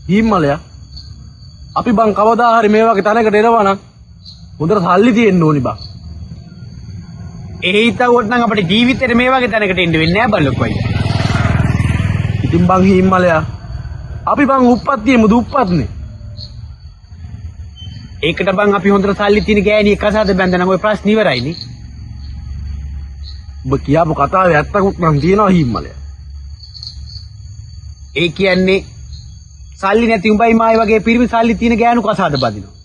හිම්මලයා අපි බං කවදා හරි මේ වගේ තැනකට එනවා නම් හොඳට සල්ලි තියෙන්න ඕනි බං. ඒ හිතවුවොත් නම් අපේ ජීවිතේට මේ වගේ තැනකට එන්න වෙන්නේ නැහැ බල්ලොක්කෝ අයියා. ඉතින් බං හිම්මලයා අපි බං උප්පත්තියෙම දුප්පත්නේ. ඒකට බං අපි හොඳට සල්ලි තියෙන ගෑණියෙක් කසාද බැඳනම ඔය ප්‍රශ්න ඉවරයිනේ. ඔබ කියාපු කතාවේ ඇත්තකුත් නම් තියෙනවා හිම්මලයා. ඒ කියන්නේ සල්ලි නැති උඹයි මායි වගේ පිරිමි සල්ලි තියෙන ගෑනු කසාද බඳිනවා.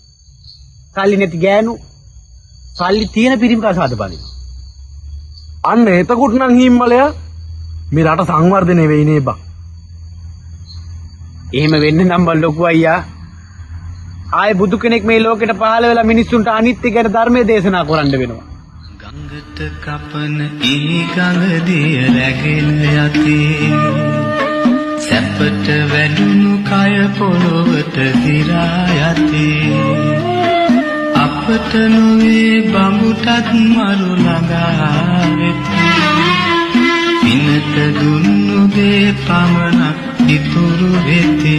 සල්ලි නැති ගෑනු සල්ලි තියෙන පිරිමි කසාද බඳිනවා. අන්න එතකොට නම් හිම්මලයා මේ රට සංවර්ධනය වෙයි නේ බං. එහෙම වෙන්න නම් බල්ලොක්කෝ අයියා. ආයේ බුදු කෙනෙක් මේ ලෝකෙට පහළ වෙලා මිනිස්සුන්ට අනිත්‍ය ගැන ධර්මයේ දේශනා කරන්න වෙනවා. ගඟට කපන ඊ ගඟ දිය රැගෙන යති සැපට වැළුණු කය පොළොවට දිරා යති අපට නොවේ බඹුටත් මරු ළඟා වෙති පිනට දුන්නු දේ පමණක් ඉතුරු වෙති